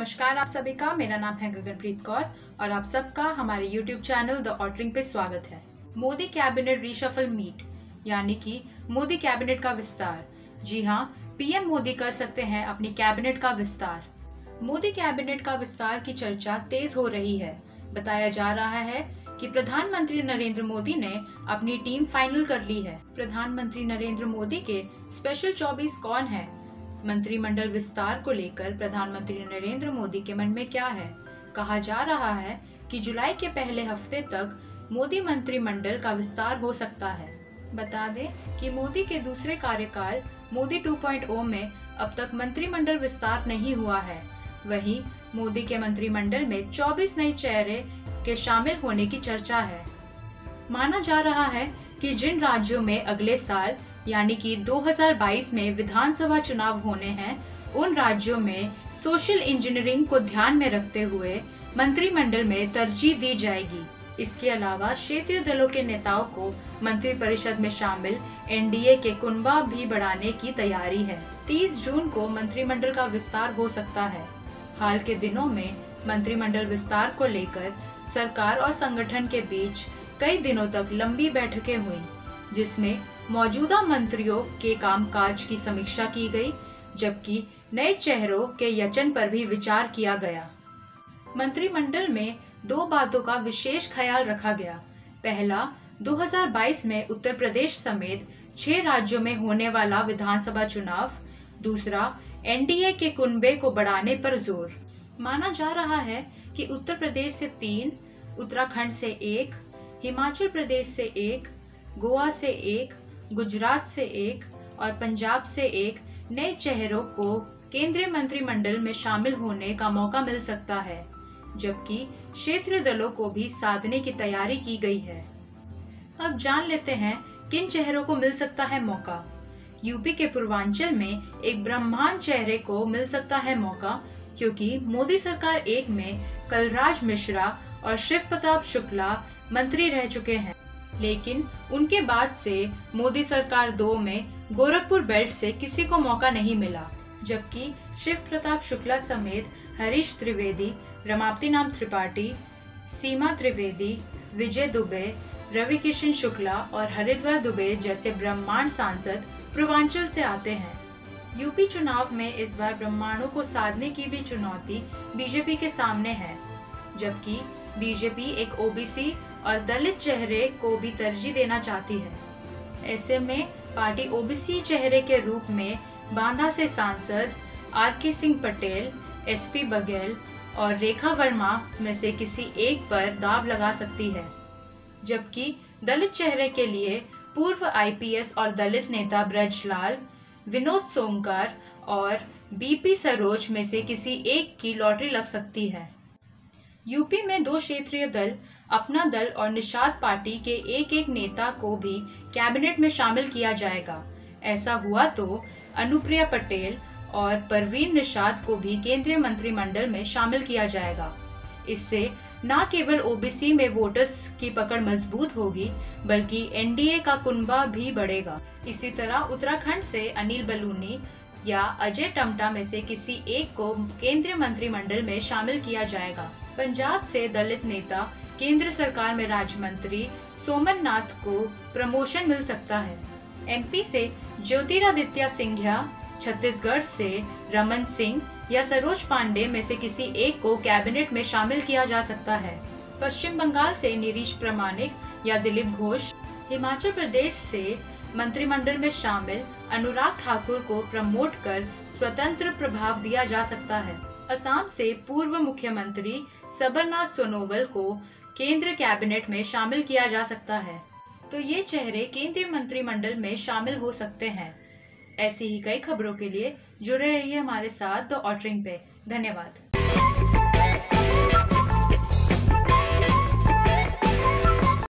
नमस्कार आप सभी का। मेरा नाम है गगनप्रीत कौर और आप सबका हमारे YouTube चैनल द ऑटरिंग पे स्वागत है। मोदी कैबिनेट रीशफल मीट यानी कि मोदी कैबिनेट का विस्तार। जी हाँ, पीएम मोदी कर सकते हैं अपनी कैबिनेट का विस्तार। मोदी कैबिनेट का विस्तार की चर्चा तेज हो रही है। बताया जा रहा है कि प्रधानमंत्री नरेंद्र मोदी ने अपनी टीम फाइनल कर ली है। प्रधानमंत्री नरेंद्र मोदी के स्पेशल 24 कौन है? मंत्रिमंडल विस्तार को लेकर प्रधानमंत्री नरेंद्र मोदी के मन में क्या है? कहा जा रहा है कि जुलाई के पहले हफ्ते तक मोदी मंत्रिमंडल का विस्तार हो सकता है। बता दें कि मोदी के दूसरे कार्यकाल मोदी 2.0 में अब तक मंत्रिमंडल विस्तार नहीं हुआ है। वहीं मोदी के मंत्रिमंडल में 24 नए चेहरे के शामिल होने की चर्चा है। माना जा रहा है कि जिन राज्यों में अगले साल यानी कि 2022 में विधानसभा चुनाव होने हैं, उन राज्यों में सोशल इंजीनियरिंग को ध्यान में रखते हुए मंत्रिमंडल में तरजीह दी जाएगी। इसके अलावा क्षेत्रीय दलों के नेताओं को मंत्रिपरिषद में शामिल एनडीए के कुनबा भी बढ़ाने की तैयारी है। 30 जून को मंत्रिमंडल का विस्तार हो सकता है। हाल के दिनों में मंत्रिमंडल विस्तार को लेकर सरकार और संगठन के बीच कई दिनों तक लंबी बैठकें हुई, जिसमें मौजूदा मंत्रियों के कामकाज की समीक्षा की गई, जबकि नए चेहरों के यचन पर भी विचार किया गया। मंत्रिमंडल में दो बातों का विशेष ख्याल रखा गया। पहला, 2022 में उत्तर प्रदेश समेत 6 राज्यों में होने वाला विधानसभा चुनाव। दूसरा, एनडीए के कुनबे को बढ़ाने पर जोर। माना जा रहा है कि उत्तर प्रदेश से 3, उत्तराखंड से 1, हिमाचल प्रदेश से 1, गोवा से 1, गुजरात से 1 और पंजाब से 1 नए चेहरों को केंद्रीय मंत्रिमंडल में शामिल होने का मौका मिल सकता है, जबकि क्षेत्रीय दलों को भी साधने की तैयारी की गई है। अब जान लेते हैं किन चेहरों को मिल सकता है मौका। यूपी के पूर्वांचल में एक ब्रह्मांड चेहरे को मिल सकता है मौका, क्योंकि मोदी सरकार 1 में कलराज मिश्रा और शिव प्रताप शुक्ला मंत्री रह चुके हैं, लेकिन उनके बाद से मोदी सरकार 2 में गोरखपुर बेल्ट से किसी को मौका नहीं मिला, जबकि शिव प्रताप शुक्ला समेत हरीश त्रिवेदी, रमापति नाम त्रिपाठी, सीमा त्रिवेदी, विजय दुबे, रवि किशन शुक्ला और हरिद्वार दुबे जैसे ब्रह्मांड सांसद पूर्वांचल से आते हैं। यूपी चुनाव में इस बार ब्रह्मांडों को साधने की भी चुनौती बीजेपी के सामने है, जबकि बीजेपी एक ओबीसी और दलित चेहरे को भी तरजीह देना चाहती है। ऐसे में पार्टी ओबीसी चेहरे के रूप में बांदा से सांसद आरके सिंह पटेल, एसपी बघेल और रेखा वर्मा में से किसी एक पर दाव लगा सकती है, जबकि दलित चेहरे के लिए पूर्व आईपीएस और दलित नेता ब्रजलाल, विनोद सोमकार और बीपी सरोज में से किसी एक की लॉटरी लग सकती है। यूपी में 2 क्षेत्रीय दल, अपना दल और निषाद पार्टी के एक नेता को भी कैबिनेट में शामिल किया जाएगा। ऐसा हुआ तो अनुप्रिया पटेल और परवीन निषाद को भी केंद्रीय मंत्रिमंडल में शामिल किया जाएगा। इससे न केवल ओबीसी में वोटर्स की पकड़ मजबूत होगी, बल्कि एनडीए का कुनबा भी बढ़ेगा। इसी तरह उत्तराखंड से अनिल बलूनी या अजय टमटा में से किसी एक को केंद्रीय मंत्रिमंडल में शामिल किया जाएगा। पंजाब से दलित नेता केंद्र सरकार में राज्य मंत्री सोमनाथ को प्रमोशन मिल सकता है। एमपी से ज्योतिरादित्य सिंधिया, छत्तीसगढ़ से रमन सिंह या सरोज पांडे में से किसी एक को कैबिनेट में शामिल किया जा सकता है। पश्चिम बंगाल से निरीश प्रामाणिक या दिलीप घोष, हिमाचल प्रदेश से मंत्रिमंडल में शामिल अनुराग ठाकुर को प्रमोट कर स्वतंत्र प्रभाव दिया जा सकता है। असम से पूर्व मुख्यमंत्री सबरनाथ सोनोवाल को केंद्र कैबिनेट में शामिल किया जा सकता है। तो ये चेहरे केंद्रीय मंत्रिमंडल में शामिल हो सकते हैं। ऐसी ही कई खबरों के लिए जुड़े रहिए हमारे साथ द ऑटरिंग पे। धन्यवाद।